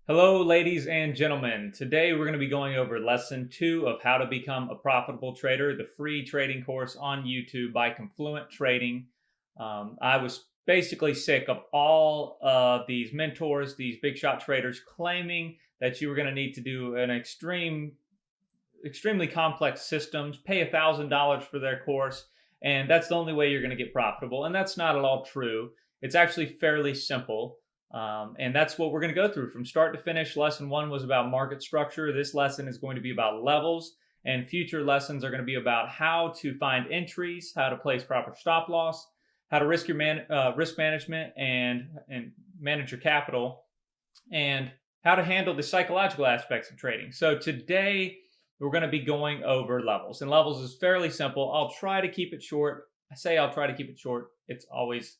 Hello, ladies and gentlemen. Today we're going to be going over lesson 2 of how to become a profitable trader, the free trading course on YouTube by Confluent Trading. I was basically sick of all these mentors, these big shot traders claiming that you were going to need to do an extremely complex systems, pay $1,000 for their course, and that's the only way you're going to get profitable. And that's not at all true. It's actually fairly simple. And that's what we're going to go through from start to finish. Lesson 1 was about market structure. This lesson is going to be about levels, and future lessons are going to be about how to find entries, how to place proper stop loss, how to risk management and manage your capital, and how to handle the psychological aspects of trading. So today we're going to be going over levels, and levels is fairly simple. I'll try to keep it short. I say I'll try to keep it short. There's always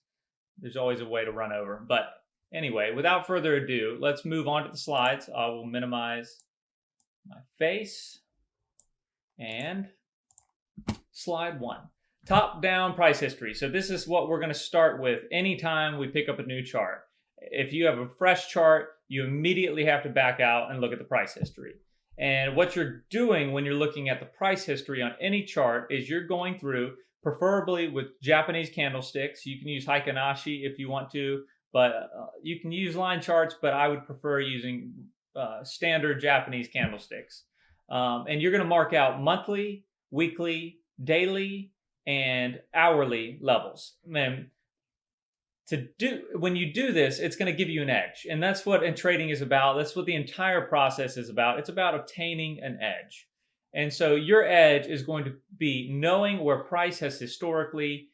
a way to run over, but anyway, without further ado, let's move on to the slides. I will minimize my face. And slide 1, top-down price history. So this is what we're going to start with anytime we pick up a new chart. If you have a fresh chart, you immediately have to back out and look at the price history. And what you're doing when you're looking at the price history on any chart is you're going through, preferably with Japanese candlesticks. You can use Heikin-Ashi if you want to, but you can use line charts, but I would prefer using standard Japanese candlesticks. And you're going to mark out monthly, weekly, daily, and hourly levels. And when you do this, it's going to give you an edge. And that's what trading is about. That's what the entire process is about. It's about obtaining an edge. And so your edge is going to be knowing where price has historically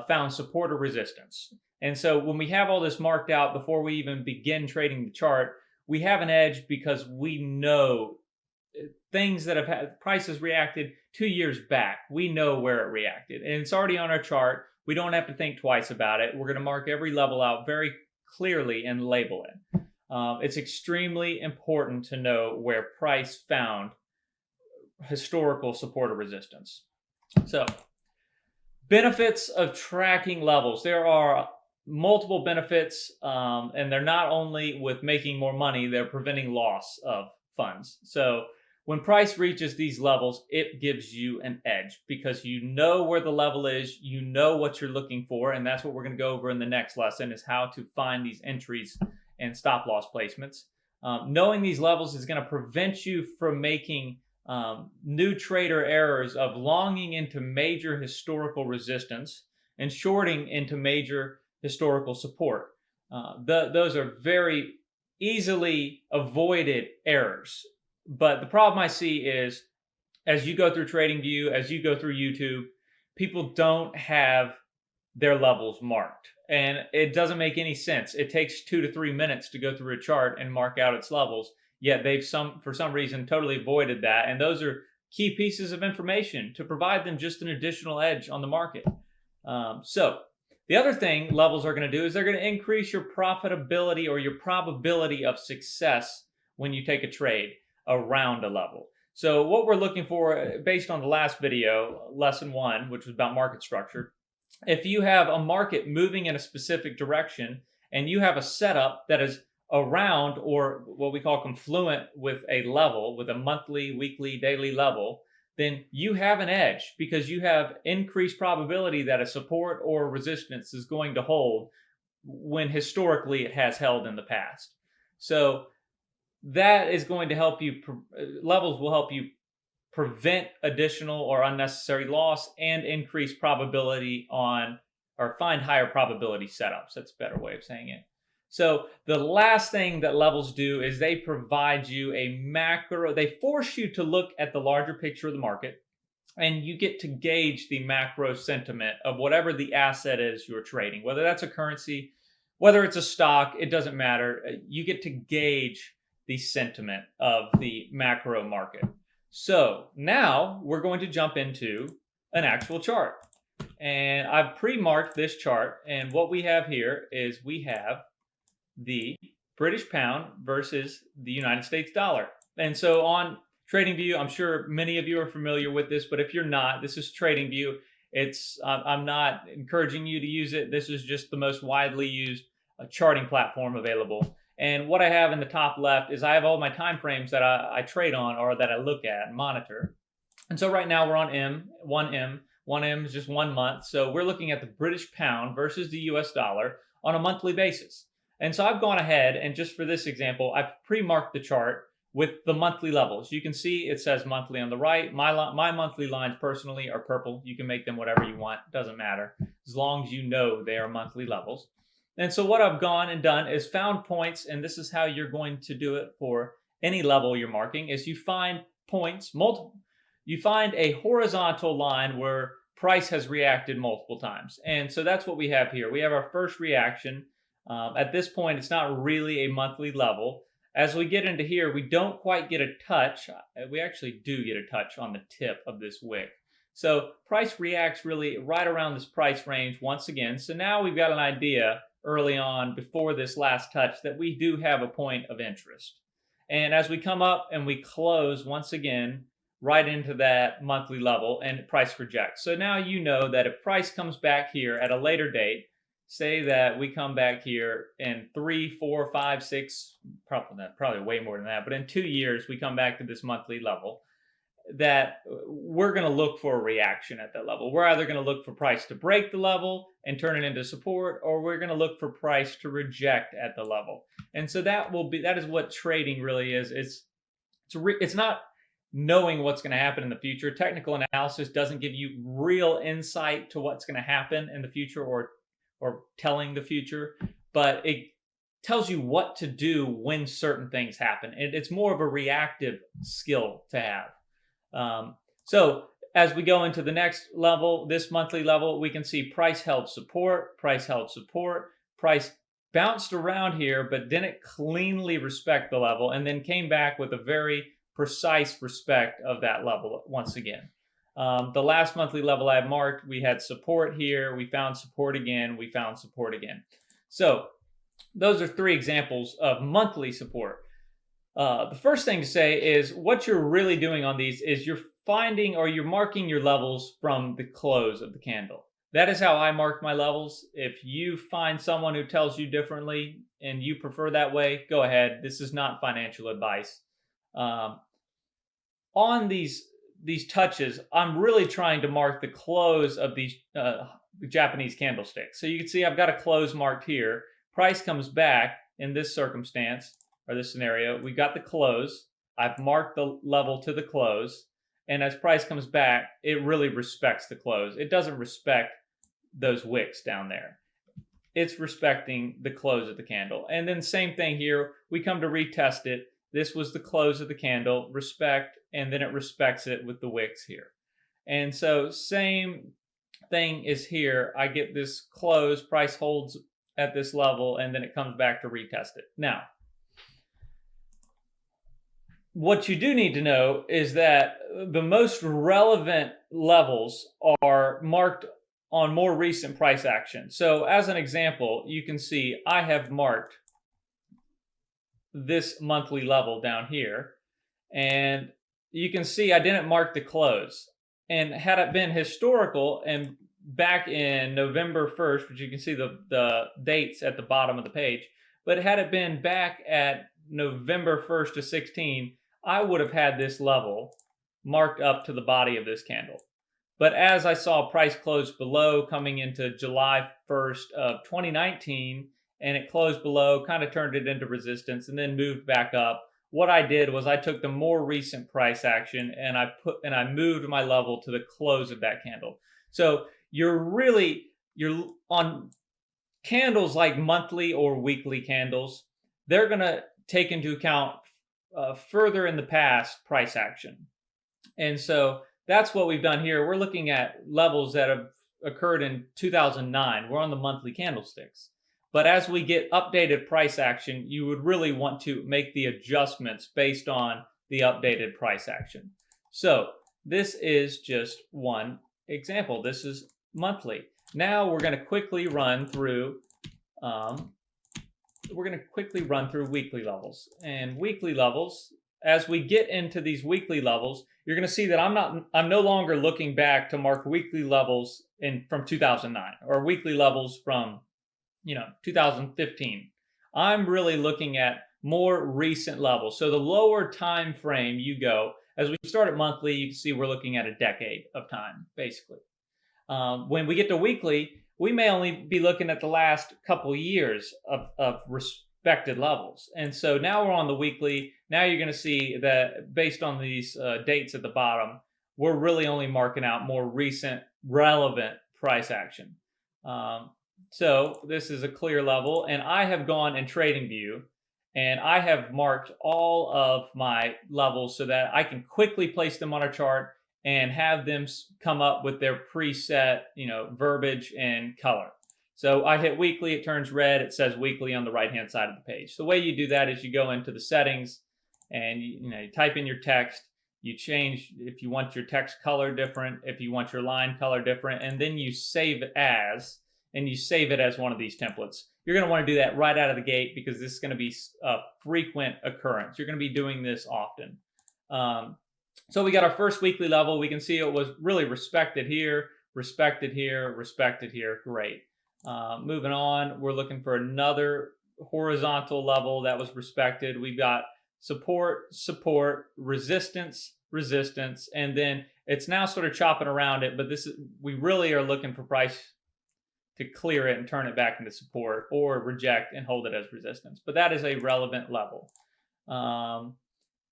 found support or resistance. And so when we have all this marked out before we even begin trading the chart, we have an edge because we know things that have had prices reacted 2 years back. We know where it reacted, and it's already on our chart. We don't have to think twice about it. We're going to mark every level out very clearly and label it. It's extremely important to know where price found historical support or resistance. So, benefits of tracking levels. There are multiple benefits, and they're not only with making more money, they're preventing loss of funds. So when price reaches these levels, it gives you an edge because you know where the level is, you know what you're looking for, and that's what we're going to go over in the next lesson is how to find these entries and stop loss placements. Knowing these levels is going to prevent you from making new trader errors of longing into major historical resistance and shorting into major historical support. Those are very easily avoided errors. But the problem I see is as you go through TradingView, as you go through YouTube, people don't have their levels marked. And it doesn't make any sense. It takes 2 to 3 minutes to go through a chart and mark out its levels. Yet they've for some reason totally avoided that. And those are key pieces of information to provide them just an additional edge on the market. So the other thing levels are going to do is they're going to increase your profitability or your probability of success when you take a trade around a level. So what we're looking for, based on the last video, lesson 1, which was about market structure, if you have a market moving in a specific direction and you have a setup that is around or what we call confluent with a level, with a monthly, weekly, daily level, then you have an edge because you have increased probability that a support or resistance is going to hold when historically it has held in the past. So that is going to help you, levels will help you prevent additional or unnecessary loss and increase probability on, or find higher probability setups. That's a better way of saying it. So the last thing that levels do is they provide you a macro, they force you to look at the larger picture of the market, and you get to gauge the macro sentiment of whatever the asset is you're trading, whether that's a currency, whether it's a stock, it doesn't matter. You get to gauge the sentiment of the macro market. So now we're going to jump into an actual chart. And I've pre-marked this chart, and what we have here is we have the British pound versus the United States dollar. And so on TradingView, I'm sure many of you are familiar with this, but if you're not, this is TradingView. I'm not encouraging you to use it. This is just the most widely used charting platform available. And what I have in the top left is I have all my time frames that I trade on or that I look at and monitor. And so right now we're on M, 1M. 1M is just 1 month. So we're looking at the British pound versus the US dollar on a monthly basis. And so I've gone ahead and just for this example, I've pre-marked the chart with the monthly levels. You can see it says monthly on the right. My monthly lines personally are purple. You can make them whatever you want. It doesn't matter as long as you know they are monthly levels. And so what I've gone and done is found points, and this is how you're going to do it for any level you're marking, is you find points, you find a horizontal line where price has reacted multiple times. And so that's what we have here. We have our first reaction. At this point, it's not really a monthly level. As we get into here, we don't quite get a touch. We actually do get a touch on the tip of this wick. So price reacts really right around this price range once again. So now we've got an idea early on before this last touch that we do have a point of interest. And as we come up and we close once again right into that monthly level and price rejects. So now you know that if price comes back here at a later date, say that we come back here in 3, 4, 5, 6, probably way more than that, but in 2 years we come back to this monthly level, that we're going to look for a reaction at that level. We're either going to look for price to break the level and turn it into support, or we're going to look for price to reject at the level. And so that is what trading really is. It's not knowing what's going to happen in the future. Technical analysis doesn't give you real insight to what's going to happen in the future or telling the future, but it tells you what to do when certain things happen. And it's more of a reactive skill to have. So as we go into the next level, this monthly level, we can see price held support, price bounced around here, but didn't cleanly respect the level, and then came back with a very precise respect of that level once again. The last monthly level I marked, we had support here, we found support again, we found support again. So those are 3 examples of monthly support. The first thing to say is what you're really doing on these is you're marking your levels from the close of the candle. That is how I mark my levels. If you find someone who tells you differently and you prefer that way, go ahead. This is not financial advice. On these touches, I'm really trying to mark the close of these Japanese candlesticks. So you can see I've got a close marked here. Price comes back in this circumstance or this scenario. We got the close. I've marked the level to the close. And as price comes back, it really respects the close. It doesn't respect those wicks down there. It's respecting the close of the candle. And then same thing here. We come to retest it. This was the close of the candle, respect, and then it respects it with the wicks here. And so same thing is here. I get this close, price holds at this level, and then it comes back to retest it. Now, what you do need to know is that the most relevant levels are marked on more recent price action. So as an example, you can see I have marked this monthly level down here, and you can see I didn't mark the close. And had it been historical and back in November 1st, which you can see the dates at the bottom of the page, but had it been back at November 1st to 16, I would have had this level marked up to the body of this candle. But as I saw price close below coming into July 1st of 2019, and it closed below, kind of turned it into resistance and then moved back up. What I did was I took the more recent price action and I moved my level to the close of that candle. So you're on candles like monthly or weekly candles. They're going to take into account further in the past price action. And so that's what we've done here. We're looking at levels that have occurred in 2009. We're on the monthly candlesticks. But as we get updated price action, you would really want to make the adjustments based on the updated price action. So this is just one example. This is monthly. Now we're going to quickly run through weekly levels. And weekly levels, as we get into these weekly levels, you're going to see that I'm no longer looking back to mark weekly levels from 2009 or weekly levels from 2015. I'm really looking at more recent levels. So the lower time frame you go, as we start at monthly, you can see we're looking at a decade of time, basically. When we get to weekly, we may only be looking at the last couple years of respected levels. And so now we're on the weekly. Now you're going to see that based on these dates at the bottom, we're really only marking out more recent, relevant price action. So this is a clear level, and I have gone in TradingView and I have marked all of my levels so that I can quickly place them on a chart and have them come up with their preset, verbiage and color. So I hit weekly, it turns red, it says weekly on the right-hand side of the page. The way you do that is you go into the settings and you type in your text, you change if you want your text color different, if you want your line color different, and then you save as, and you save it as one of these templates. You're going to want to do that right out of the gate because this is going to be a frequent occurrence. You're going to be doing this often. So we got our first weekly level. We can see it was really respected here, respected here, respected here. Great. Moving on, we're looking for another horizontal level that was respected. We've got support, support, resistance, resistance, and then it's now sort of chopping around it, but we really are looking for price to clear it and turn it back into support or reject and hold it as resistance. But that is a relevant level.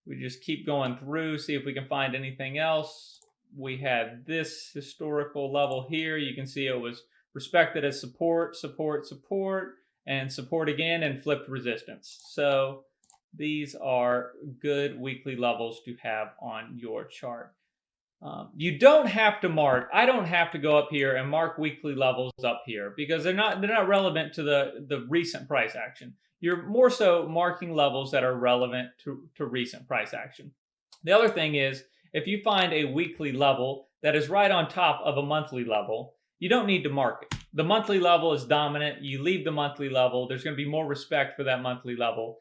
We just keep going through, see if we can find anything else. We had this historical level here. You can see it was respected as support, support, support, and support again, and flipped resistance. So these are good weekly levels to have on your chart. You don't have to mark. I don't have to go up here and mark weekly levels up here because they're not relevant to the recent price action. You're more so marking levels that are relevant to recent price action. The other thing is, if you find a weekly level that is right on top of a monthly level, you don't need to mark it. The monthly level is dominant. You leave the monthly level. There's going to be more respect for that monthly level.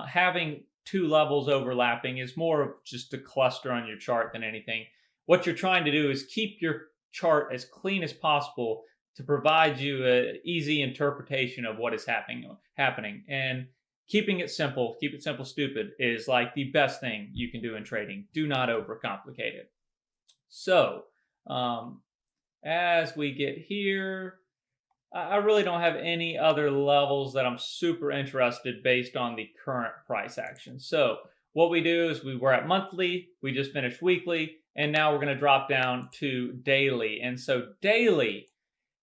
Having two levels overlapping is more of just a cluster on your chart than anything. What you're trying to do is keep your chart as clean as possible to provide you an easy interpretation of what is happening. And keeping it simple, keep it simple, stupid, is like the best thing you can do in trading. Do not overcomplicate it. So, as we get here, I really don't have any other levels that I'm super interested based on the current price action. So what we do is we were at monthly, we just finished weekly, and now we're going to drop down to daily. And so daily,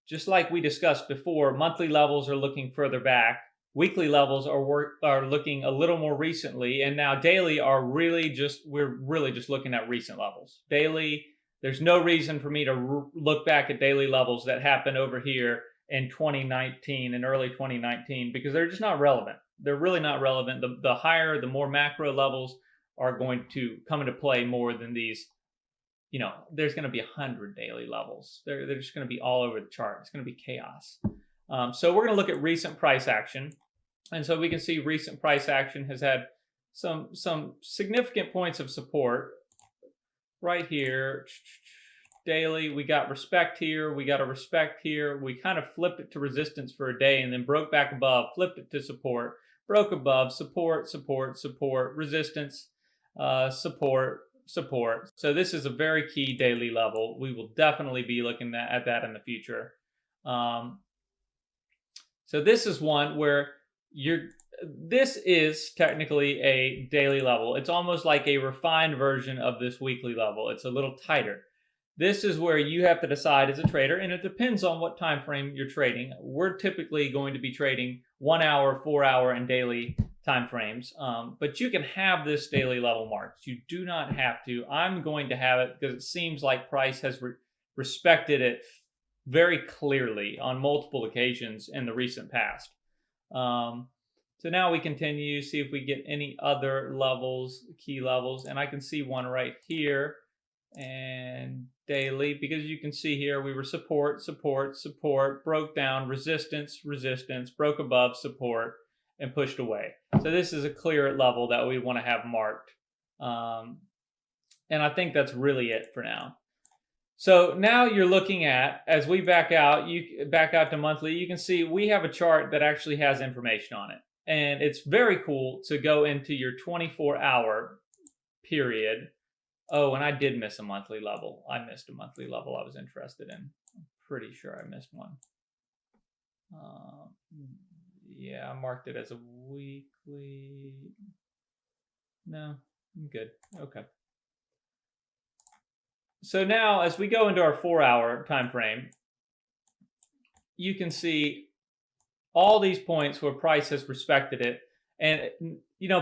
just like we discussed before, monthly levels are looking further back. Weekly levels are looking a little more recently, and now daily we're really just looking at recent levels. Daily, there's no reason for me to look back at daily levels that happened over here in 2019 and early 2019 because they're just not relevant. They're really not relevant. The higher, the more macro levels are going to come into play more than these. There's going to be 100 daily levels. They're just going to be all over the chart. It's going to be chaos. So we're going to look at recent price action. And so we can see recent price action has had some significant points of support right here. Daily, we got respect here. We got a respect here. We kind of flipped it to resistance for a day and then broke back above, flipped it to support, broke above, support, support, support, resistance, support, support. So this is a very key daily level. We will definitely be looking at that in the future. So this is one where this is technically a daily level. It's almost like a refined version of this weekly level. It's a little tighter. This is where you have to decide as a trader, and it depends on what time frame you're trading. We're typically going to be trading 1 hour, 4 hour, and daily time frames, but you can have this daily level marked. You do not have to. I'm going to have it because it seems like price has respected it very clearly on multiple occasions in the recent past. So now we continue, see if we get any other levels, key levels, and I can see one right here. And daily, because you can see here we were support, support, support, broke down, resistance, resistance, broke above support, and pushed away. So this is a clear level that we want to have marked. And I think that's really it for now. So now you're looking at, as we back out, you back out to monthly, you can see we have a chart that actually has information on it. And it's very cool to go into your 24-hour period. Oh, and I did miss a monthly level. I missed a monthly level I was interested in. I'm pretty sure I missed one. Yeah, I marked it as a weekly. No, I'm good. Okay. So now as we go into our 4-hour time frame, you can see all these points where price has respected it. And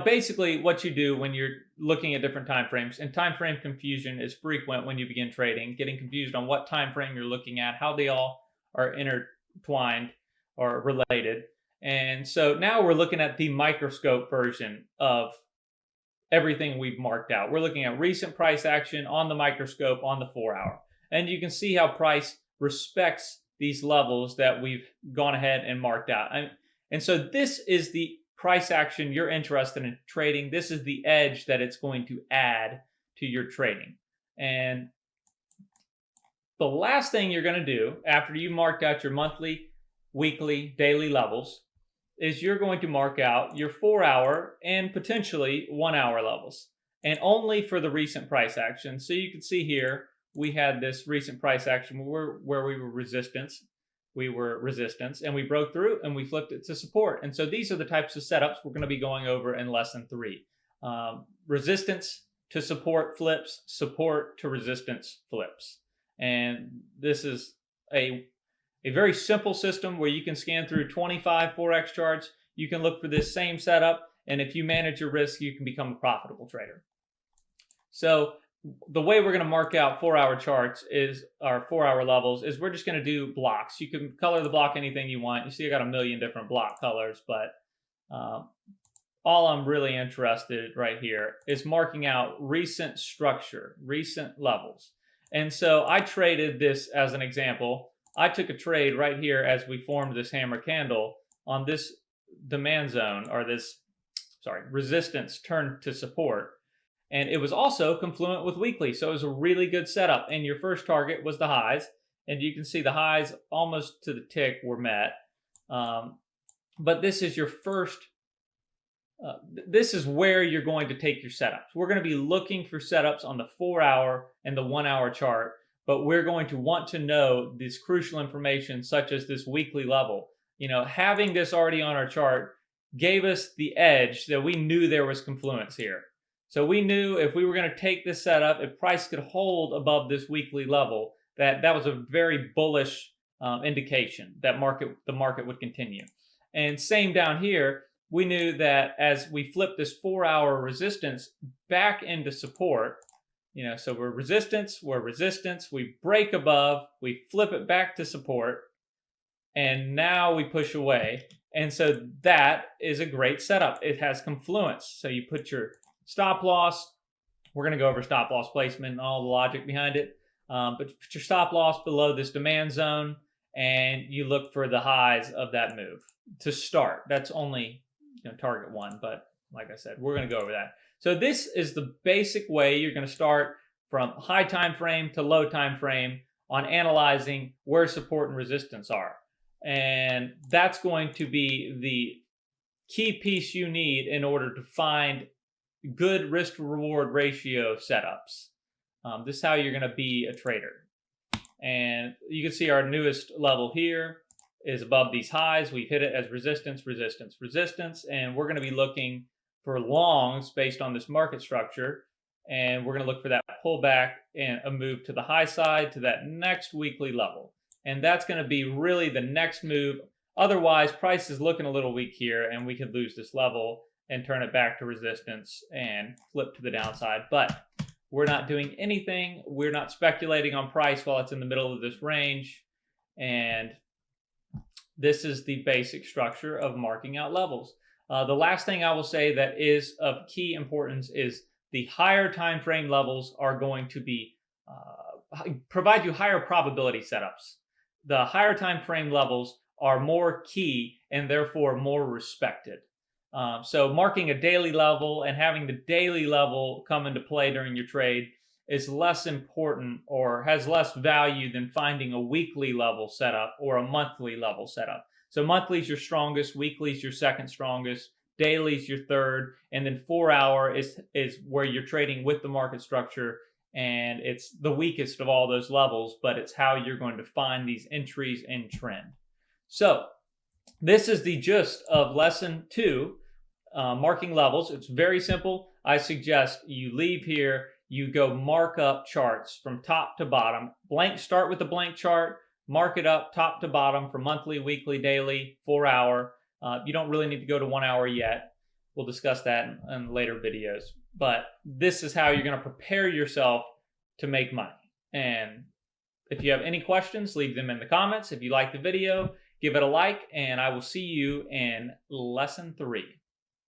basically what you do when you're looking at different time frames, and time frame confusion is frequent when you begin trading, getting confused on what time frame you're looking at, how they all are intertwined or related. And so now we're looking at the microscope version of everything we've marked out. We're looking at recent price action on the microscope on the 4-hour. And you can see how price respects these levels that we've gone ahead and marked out. And so this is the price action you're interested in trading. This is the edge that it's going to add to your trading. And the last thing you're going to do after you marked out your monthly, weekly, daily levels is you're going to mark out your 4-hour and potentially 1-hour levels, and only for the recent price action. So you can see here, we had this recent price action where we were resistance. We were resistance, and we broke through, and we flipped it to support. And so these are the types of setups we're going to be going over in lesson 3. Resistance to support flips, support to resistance flips. And this is a very simple system where you can scan through 25 Forex charts. You can look for this same setup, and if you manage your risk, you can become a profitable trader. So the way we're going to mark out 4-hour charts is our 4-hour levels is we're just going to do blocks. You can color the block anything you want. You see I got a million different block colors, but all I'm really interested right here is marking out recent structure, recent levels. And so I traded this as an example. I took a trade right here as we formed this hammer candle on this demand zone, or this, resistance turned to support. And it was also confluent with weekly. So it was a really good setup. And your first target was the highs. And you can see the highs almost to the tick were met. But this is your first, this is where you're going to take your setups. We're going to be looking for setups on the 4-hour and the 1-hour chart. But we're going to want to know this crucial information, such as this weekly level. Having this already on our chart gave us the edge that we knew there was confluence here. So we knew if we were going to take this setup, if price could hold above this weekly level, that was a very bullish indication that the market would continue. And same down here, we knew that as we flip this 4-hour resistance back into support, so we're resistance, we break above, we flip it back to support, and now we push away. And so that is a great setup. It has confluence. So you put your stop loss. We're going to go over stop loss placement and all the logic behind it. But put your stop loss below this demand zone, and you look for the highs of that move to start. That's only target 1, but like I said, we're going to go over that. So this is the basic way you're going to start from high time frame to low time frame on analyzing where support and resistance are. And that's going to be the key piece you need in order to find good risk to reward ratio setups. This is how you're going to be a trader. And you can see our newest level here is above these highs. We've hit it as resistance, resistance, resistance. And we're going to be looking for longs based on this market structure. And we're going to look for that pullback and a move to the high side to that next weekly level. And that's going to be really the next move. Otherwise, price is looking a little weak here, and we could lose this level and turn it back to resistance and flip to the downside. But we're not doing anything. We're not speculating on price while it's in the middle of this range. And this is the basic structure of marking out levels. The last thing I will say that is of key importance is the higher time frame levels are going to be provide you higher probability setups. The higher time frame levels are more key and therefore more respected. So marking a daily level and having the daily level come into play during your trade is less important or has less value than finding a weekly level setup or a monthly level setup. So monthly is your strongest, weekly is your second strongest, daily is your third, and then 4 hour is where you're trading with the market structure, and it's the weakest of all those levels, but it's how you're going to find these entries in trend. So this is the gist of lesson 2, marking levels. It's very simple. I suggest you leave here, you go mark up charts from top to bottom. Start with a blank chart, mark it up top to bottom for monthly, weekly, daily, 4 hour. You don't really need to go to 1 hour yet. We'll discuss that in later videos. But this is how you're going to prepare yourself to make money. And if you have any questions, leave them in the comments. If you like the video, give it a like, and I will see you in lesson 3.